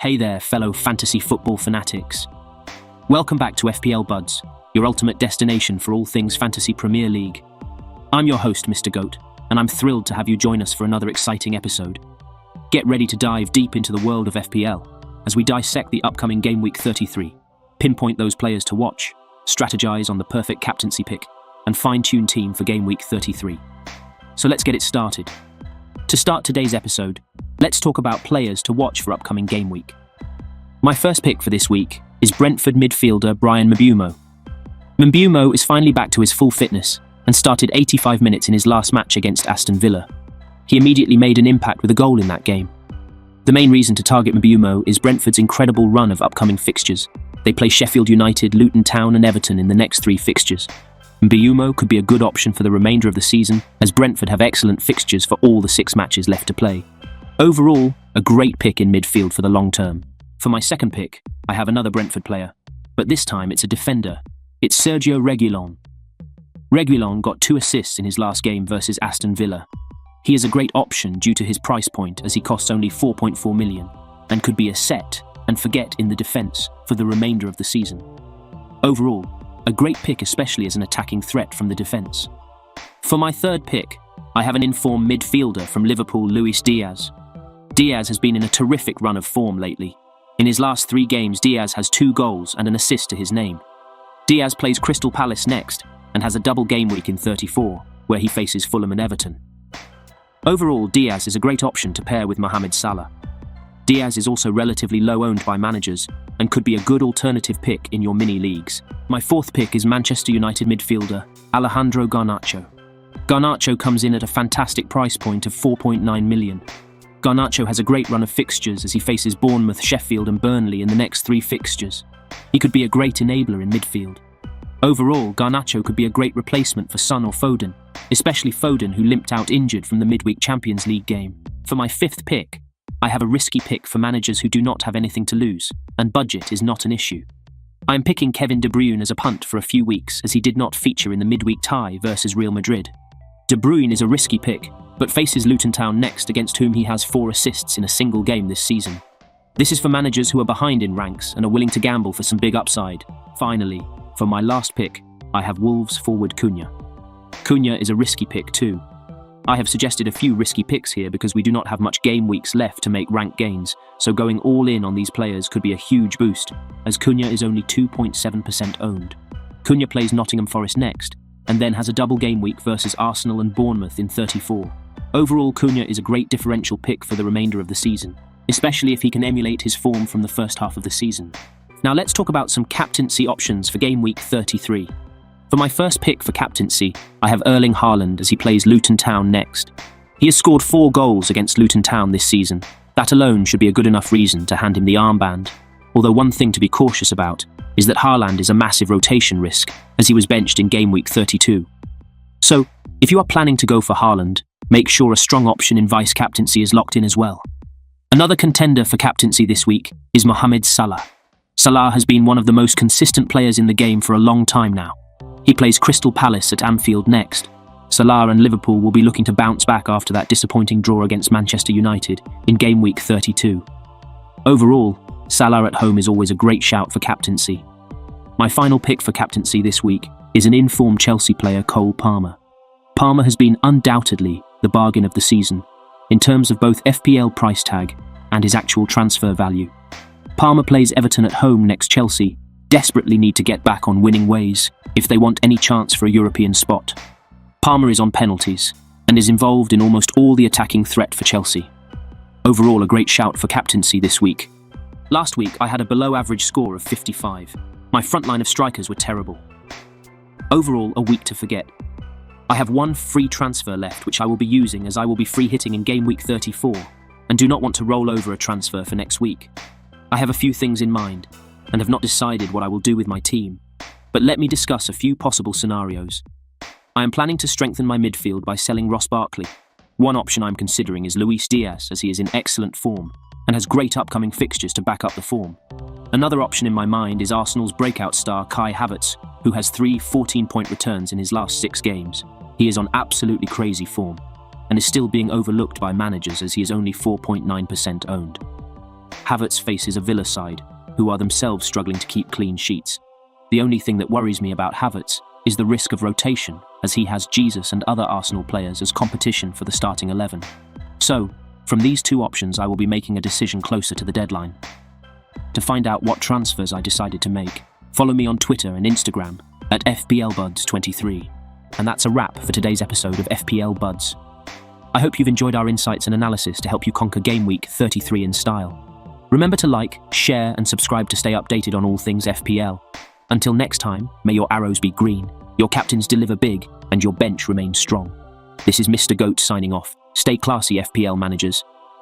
Hey there, fellow fantasy football fanatics. Welcome back to FPL Buds, your ultimate destination for all things Fantasy Premier League. I'm your host, Mr. Goat, and I'm thrilled to have you join us for another exciting episode. Get ready to dive deep into the world of FPL as we dissect the upcoming Gameweek 33, pinpoint those players to watch, strategize on the perfect captaincy pick, and fine-tune team for Gameweek 33. So let's get it started. To start today's episode, let's talk about players to watch for upcoming game week. My first pick for this week is Brentford midfielder Bryan Mbeumo. Mbeumo is finally back to his full fitness and started 85 minutes in his last match against Aston Villa. He immediately made an impact with a goal in that game. The main reason to target Mbeumo is Brentford's incredible run of upcoming fixtures. They play Sheffield United, Luton Town and Everton in the next 3 fixtures. Mbeumo could be a good option for the remainder of the season, as Brentford have excellent fixtures for all the 6 matches left to play. Overall, a great pick in midfield for the long term. For my second pick, I have another Brentford player, but this time it's a defender. It's Sergio Reguilon. Reguilon got 2 assists in his last game versus Aston Villa. He is a great option due to his price point, as he costs only 4.4 million and could be a set and forget in the defence for the remainder of the season. Overall, a great pick, especially as an attacking threat from the defence. For my third pick, I have an informed midfielder from Liverpool, Luis Diaz. Diaz has been in a terrific run of form lately. In his last 3 games, Diaz has 2 goals and an assist to his name. Diaz plays Crystal Palace next and has a double game week in 34, where he faces Fulham and Everton. Overall, Diaz is a great option to pair with Mohamed Salah. Diaz is also relatively low owned by managers and could be a good alternative pick in your mini leagues. My fourth pick is Manchester United midfielder Alejandro Garnacho. Garnacho comes in at a fantastic price point of 4.9 million. Garnacho has a great run of fixtures as he faces Bournemouth, Sheffield and Burnley in the next 3 fixtures. He could be a great enabler in midfield. Overall, Garnacho could be a great replacement for Son or Foden, especially Foden, who limped out injured from the midweek Champions League game. For my 5th pick, I have a risky pick for managers who do not have anything to lose, and budget is not an issue. I am picking Kevin De Bruyne as a punt for a few weeks, as he did not feature in the midweek tie versus Real Madrid. De Bruyne is a risky pick, but faces Luton Town next, against whom he has 4 assists in a single game this season. This is for managers who are behind in ranks and are willing to gamble for some big upside. Finally, for my last pick, I have Wolves forward Cunha. Cunha is a risky pick too. I have suggested a few risky picks here because we do not have much game weeks left to make rank gains, so going all in on these players could be a huge boost, as Cunha is only 2.7% owned. Cunha plays Nottingham Forest next, and then has a double game week versus Arsenal and Bournemouth in 34. Overall, Cunha is a great differential pick for the remainder of the season, especially if he can emulate his form from the first half of the season. Now let's talk about some captaincy options for Game Week 33. For my first pick for captaincy, I have Erling Haaland as he plays Luton Town next. He has scored 4 goals against Luton Town this season. That alone should be a good enough reason to hand him the armband. Although one thing to be cautious about is that Haaland is a massive rotation risk, as he was benched in Game Week 32. So, if you are planning to go for Haaland, make sure a strong option in vice captaincy is locked in as well. Another contender for captaincy this week is Mohamed Salah. Salah has been one of the most consistent players in the game for a long time now. He plays Crystal Palace at Anfield next. Salah and Liverpool will be looking to bounce back after that disappointing draw against Manchester United in Game Week 32. Overall, Salah at home is always a great shout for captaincy. My final pick for captaincy this week is an informed Chelsea player, Cole Palmer. Palmer has been undoubtedly the bargain of the season, in terms of both FPL price tag and his actual transfer value. Palmer plays Everton at home next. Chelsea desperately need to get back on winning ways if they want any chance for a European spot. Palmer is on penalties and is involved in almost all the attacking threat for Chelsea. Overall, a great shout for captaincy this week. Last week, I had a below-average score of 55. My front line of strikers were terrible. Overall, a week to forget. I have 1 free transfer left, which I will be using, as I will be free hitting in Game Week 34, and do not want to roll over a transfer for next week. I have a few things in mind, and have not decided what I will do with my team, but let me discuss a few possible scenarios. I am planning to strengthen my midfield by selling Ross Barkley. One option I'm considering is Luis Diaz, as he is in excellent form and has great upcoming fixtures to back up the form. Another option in my mind is Arsenal's breakout star Kai Havertz, who has 3 14-point returns in his last 6 games. He is on absolutely crazy form and is still being overlooked by managers, as he is only 4.9% owned. Havertz faces a Villa side, who are themselves struggling to keep clean sheets. The only thing that worries me about Havertz is the risk of rotation, as he has Jesus and other Arsenal players as competition for the starting 11. So, from these two options I will be making a decision closer to the deadline. To find out what transfers I decided to make, follow me on Twitter and Instagram at FPL Buds 23. And that's a wrap for today's episode of FPL Buds. I hope you've enjoyed our insights and analysis to help you conquer Gameweek 33 in style. Remember to like, share and subscribe to stay updated on all things FPL. Until next time, may your arrows be green, your captains deliver big, and your bench remain strong. This is Mr. Goat signing off. Stay classy, FPL managers.